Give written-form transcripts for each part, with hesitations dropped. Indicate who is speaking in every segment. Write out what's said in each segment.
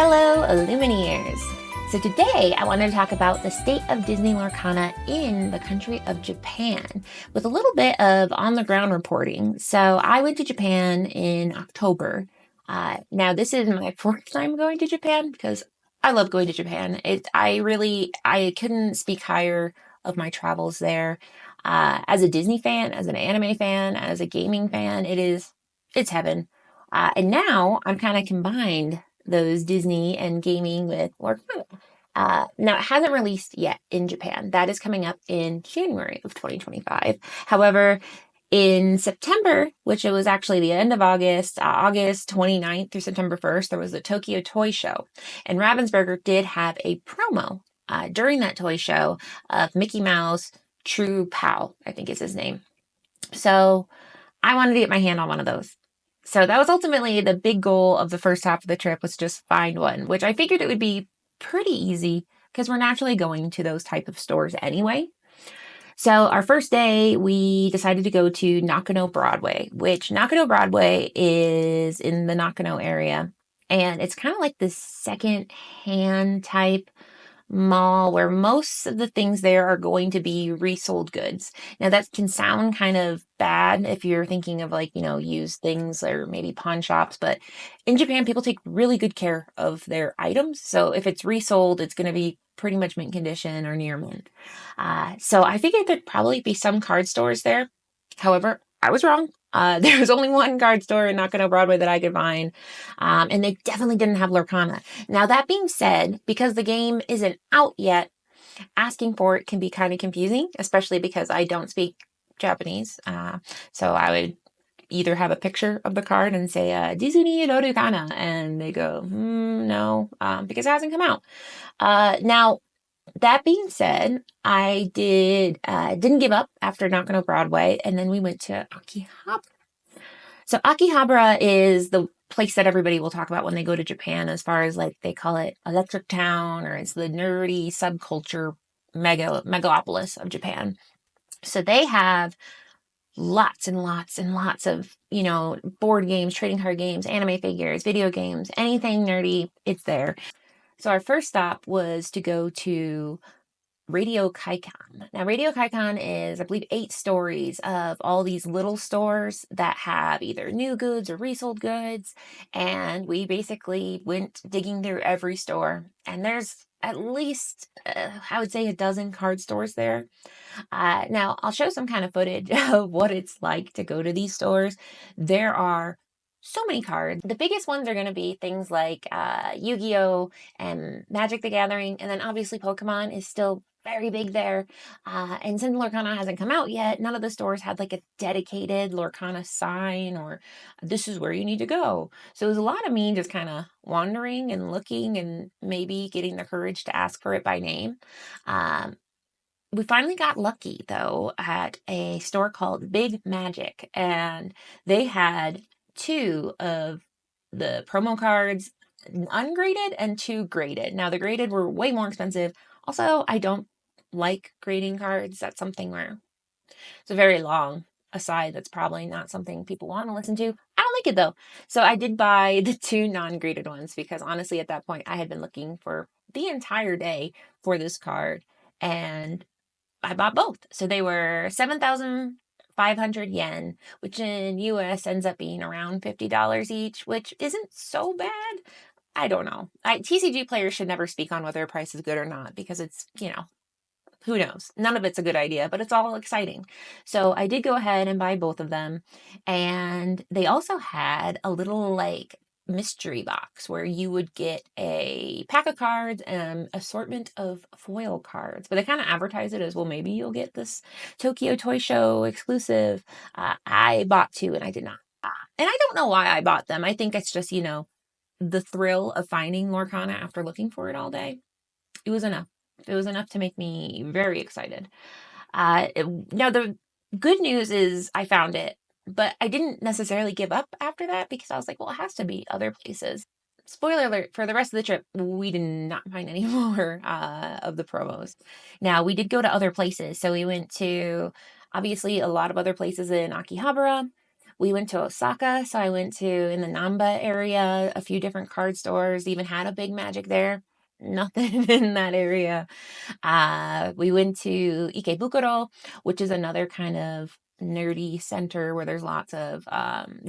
Speaker 1: Hello, Illumineers! So today I wanted to talk about the state of Disney Lorcana in the country of Japan with a little bit of on-the-ground reporting. So I went to Japan in October. Now this is my fourth time going to Japan because I love going to Japan. I couldn't speak higher of my travels there. As a Disney fan, as an anime fan, as a gaming fan, it's heaven. And now I'm kind of combined those Disney and gaming with Lorcana. Now, it hasn't released yet in Japan. That is coming up in January of 2025. However, in September, which it was actually the end of August, August 29th through September 1st, there was the Tokyo Toy Show. And Ravensburger did have a promo during that toy show of Mickey Mouse True Pal, I think is his name. So I wanted to get my hand on one of those. So that was ultimately the big goal of the first half of the trip, was just find one, which I figured it would be pretty easy because we're naturally going to those type of stores anyway. So our first day, we decided to go to Nakano Broadway, which Nakano Broadway is in the Nakano area. And it's kind of like this second-hand type mall where most of the things there are going to be resold goods. Now that can sound kind of bad if you're thinking of used things or maybe pawn shops, but in Japan, people take really good care of their items. So if it's resold, it's going to be pretty much mint condition or near mint. So I figured there'd probably be some card stores there. However, I was wrong. There was only one card store in Nakano Broadway that I could find, and they definitely didn't have Lorcana. Now, that being said, because the game isn't out yet, asking for it can be kind of confusing, especially because I don't speak Japanese. So I would either have a picture of the card and say, Disney Lorcana, and they go, no, because it hasn't come out. Now, that being said, I didn't give up after Nakano Broadway, and then we went to Akihabara. So Akihabara is the place that everybody will talk about when they go to Japan, as far as they call it Electric Town, or it's the nerdy subculture megalopolis of Japan. So they have lots and lots and lots of, board games, trading card games, anime figures, video games, anything nerdy, it's there. So our first stop was to go to Radio Kaikan. Now, Radio Kaikan is, I believe, 8 stories of all these little stores that have either new goods or resold goods. And we basically went digging through every store. And there's at least, I would say, a dozen card stores there. Now, I'll show some kind of footage of what it's like to go to these stores. There are so many cards. The biggest ones are going to be things like Yu-Gi-Oh! And Magic the Gathering. And then obviously Pokemon is still very big there. And since Lorcana hasn't come out yet, none of the stores had a dedicated Lorcana sign or this is where you need to go. So it was a lot of me just kind of wandering and looking and maybe getting the courage to ask for it by name. We finally got lucky, though, at a store called Big Magic, and they had 2 of the promo cards, ungraded and 2 graded. Now, the graded were way more expensive. Also, I don't like grading cards. That's something where it's a very long aside. That's probably not something people want to listen to. I don't like it, though. So I did buy the 2 non-graded ones because, honestly, at that point, I had been looking for the entire day for this card, and I bought both. So they were 7,500 yen, which in US ends up being around $50 each, which isn't so bad. I don't know. TCG players should never speak on whether a price is good or not because it's, who knows? None of it's a good idea, but it's all exciting. So I did go ahead and buy both of them. And they also had a little mystery box where you would get a pack of cards and assortment of foil cards, but they kind of advertise it as, well, maybe you'll get this Tokyo Toy Show exclusive. I bought 2 and I did not. And I don't know why I bought them. I think it's just, the thrill of finding Lorcana after looking for it all day. It was enough. It was enough to make me very excited. Now, the good news is I found it, but I didn't necessarily give up after that because I was like, well, it has to be other places. Spoiler alert, for the rest of the trip, we did not find any more of the promos. Now, we did go to other places. So we went to, obviously, a lot of other places in Akihabara. We went to Osaka, so I went to in the Namba area, a few different card stores, even had a big magic there. Nothing in that area. We went to Ikebukuro, which is another kind of nerdy center where there's lots of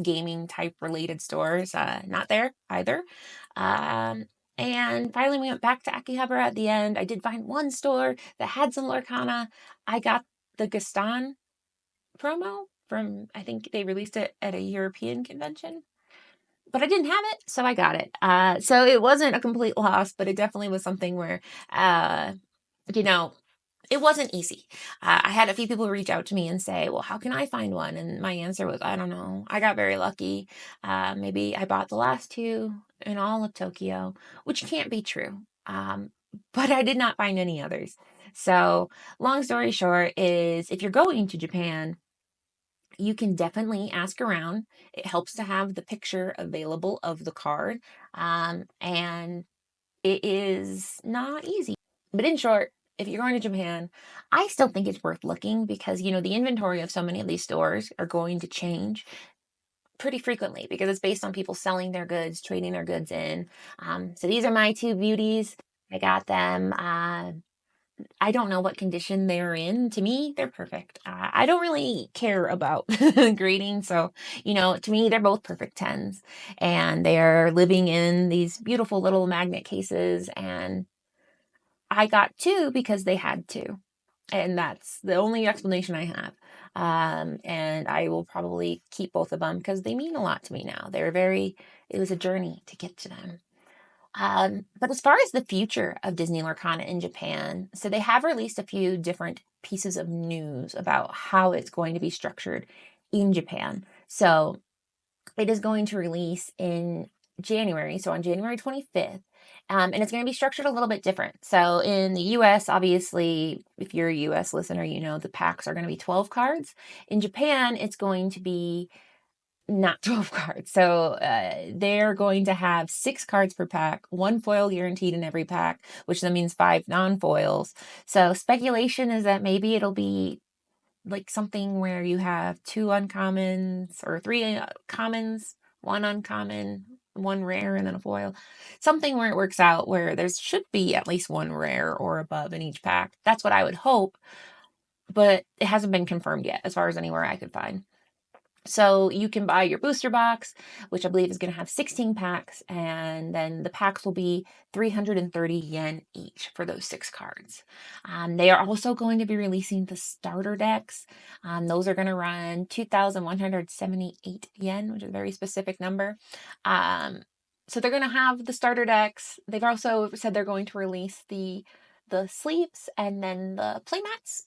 Speaker 1: gaming type related stores. Not there either. Um, and finally, we went back to Akihabara at the end. I did find one store that had some Lorcana. I got the Gaston promo from, I think they released it at a European convention, but I didn't have it, so I got it. So it wasn't a complete loss, but it definitely was something where, uh, you know, it wasn't easy. I had a few people reach out to me and say, well, how can I find one? And my answer was, I don't know. I got very lucky. Maybe I bought the last two in all of Tokyo, which can't be true. But I did not find any others. So long story short is if you're going to Japan, you can definitely ask around. It helps to have the picture available of the card. And it is not easy. But in short, if you're going to Japan, I still think it's worth looking because, the inventory of so many of these stores are going to change pretty frequently because it's based on people selling their goods, trading their goods in. So these are my two beauties. I got them. I don't know what condition they're in. To me, they're perfect. I don't really care about grading. So, to me, they're both perfect 10s. And they're living in these beautiful little magnet cases. And I got two because they had to. And that's the only explanation I have. And I will probably keep both of them because they mean a lot to me now. It was a journey to get to them. But as far as the future of Disney Lorcana in Japan, so they have released a few different pieces of news about how it's going to be structured in Japan. So it is going to release in January, so on January 25th. And it's going to be structured a little bit different. So in the US, obviously, if you're a US listener, the packs are going to be 12 cards. In Japan, it's going to be not 12 cards. So they're going to have 6 cards per pack, 1 foil guaranteed in every pack, which then means 5 non-foils. So speculation is that maybe it'll be like something where you have 2 uncommons or 3 commons, 1 uncommon, 1 rare, and then a foil. Something where it works out where there should be at least 1 rare or above in each pack. That's what I would hope, but it hasn't been confirmed yet as far as anywhere I could find. So you can buy your booster box, which I believe is going to have 16 packs, and then the packs will be 330 yen each for those 6 cards. They are also going to be releasing the starter decks. Those are going to run 2,178 yen, which is a very specific number. So they're going to have the starter decks. They've also said they're going to release the sleeves and then the playmats.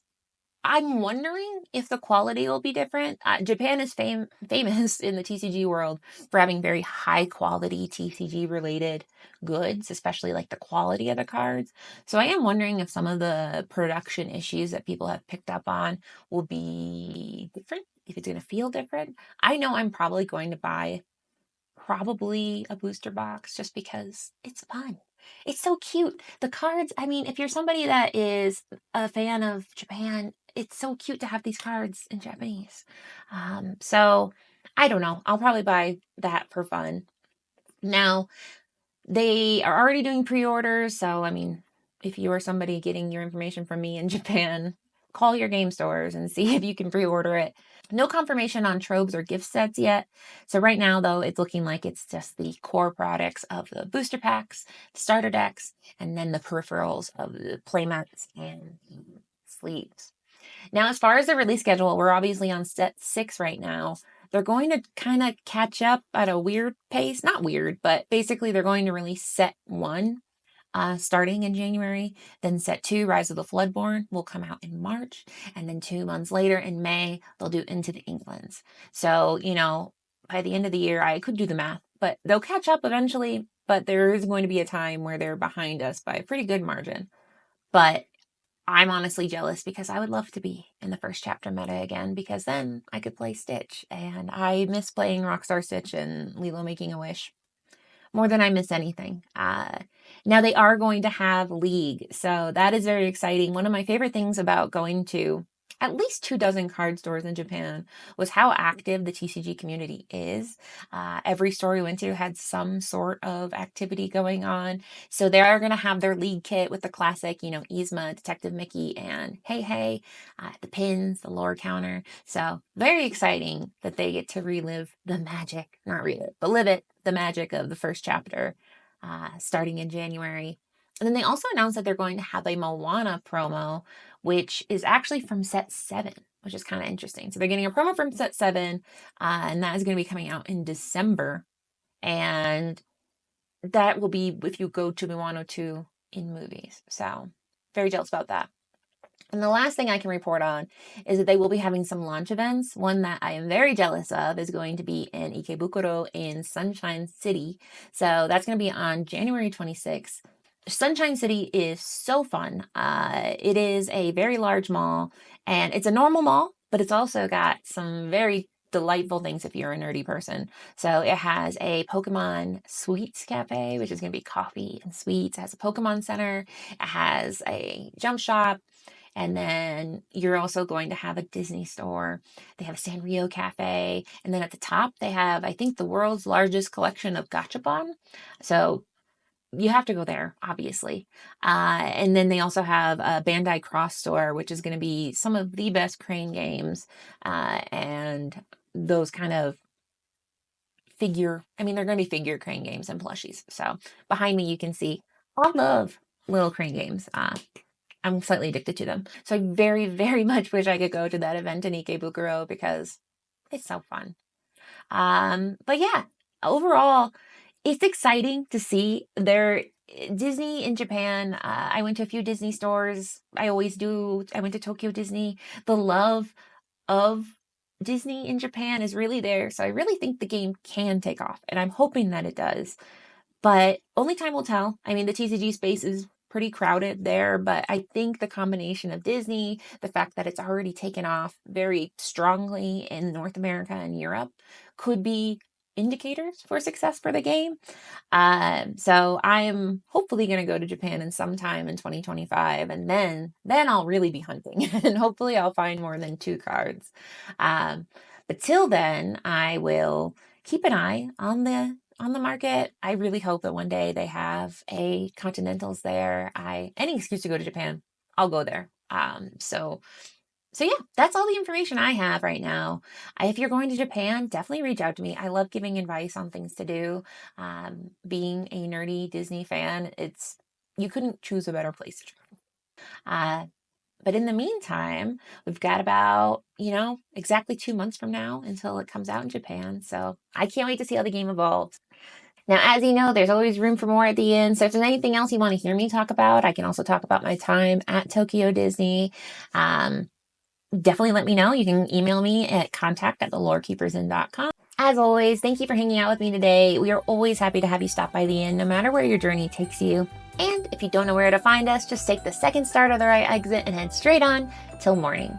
Speaker 1: I'm wondering if the quality will be different. Japan is famous in the TCG world for having very high quality TCG related goods, especially like the quality of the cards. So I am wondering if some of the production issues that people have picked up on will be different, if it's going to feel different. I know I'm probably going to buy probably a booster box just because it's fun. It's so cute. The cards, I mean, if you're somebody that is a fan of Japan, it's so cute to have these cards in Japanese. So I don't know. I'll probably buy that for fun. Now, they are already doing pre-orders, so I mean, if you are somebody getting your information from me in Japan, call your game stores and see if you can pre-order it. No confirmation on tropes or gift sets yet. So right now, though, it's looking like it's just the core products of the booster packs, the starter decks, and then the peripherals of the playmats and sleeves. Now, as far as the release schedule, we're obviously on set 6 right now. They're going to kind of catch up at a weird pace. Not weird, but basically they're going to release set 1 starting in January. Then set 2, Rise of the Floodborn, will come out in March. And then 2 months later in May, they'll do Into the Inklands. So, by the end of the year, I could do the math, but they'll catch up eventually. But there is going to be a time where they're behind us by a pretty good margin. But I'm honestly jealous because I would love to be in the first chapter meta again because then I could play Stitch. And I miss playing Rockstar Stitch and Lilo Making a Wish more than I miss anything. Now they are going to have League. So that is very exciting. One of my favorite things about going to at least 2 dozen card stores in Japan was how active the TCG community is. Every store we went to had some sort of activity going on. So they are going to have their league kit with the classic, Yzma, Detective Mickey, and Hey Hey, the pins, the lore counter. So very exciting that they get to relive the magic, not relive, but live it, the magic of the first chapter, starting in January. And then they also announced that they're going to have a Moana promo, which is actually from set 7, which is kind of interesting. So they're getting a promo from set 7, and that is going to be coming out in December. And that will be if you go to Moana 2 in movies. So very jealous about that. And the last thing I can report on is that they will be having some launch events. One that I am very jealous of is going to be in Ikebukuro in Sunshine City. So that's going to be on January 26th. Sunshine City is so fun. It is a very large mall, and it's a normal mall, but it's also got some very delightful things if you're a nerdy person. So it has a Pokemon Sweets Cafe, which is going to be coffee and sweets. It has a Pokemon Center. It has a jump shop. And then you're also going to have a Disney store. They have a Sanrio Cafe. And then at the top, they have, I think, the world's largest collection of gachapon. So you have to go there, obviously. And then they also have a Bandai Cross store, which is going to be some of the best crane games and those kind of they're going to be figure crane games and plushies. So behind me, you can see I love little crane games. I'm slightly addicted to them. So I very, very much wish I could go to that event in Ikebukuro because it's so fun. But yeah, overall, it's exciting to see Disney in Japan. I went to a few Disney stores. I always do. I went to Tokyo Disney. The love of Disney in Japan is really there. So I really think the game can take off, and I'm hoping that it does. But only time will tell. I mean, the TCG space is pretty crowded there, but I think the combination of Disney, the fact that it's already taken off very strongly in North America and Europe, could be indicators for success for the game. So I am hopefully going to go to Japan in sometime in 2025, and then I'll really be hunting, and hopefully I'll find more than 2 cards. But till then, I will keep an eye on the market. I really hope that one day they have a Continentals there. Any excuse to go to Japan, I'll go there. So yeah, that's all the information I have right now. If you're going to Japan, definitely reach out to me. I love giving advice on things to do. Being a nerdy Disney fan, you couldn't choose a better place to travel. But in the meantime, we've got about, exactly 2 months from now until it comes out in Japan. So I can't wait to see how the game evolves. Now, as you know, there's always room for more at the end. So if there's anything else you want to hear me talk about, I can also talk about my time at Tokyo Disney. Definitely let me know. You can email me at contact@thelorekeepersin.com. As always, thank you for hanging out with me today. We are always happy to have you stop by the inn, no matter where your journey takes you. And if you don't know where to find us, just take the second start of the right exit and head straight on till morning.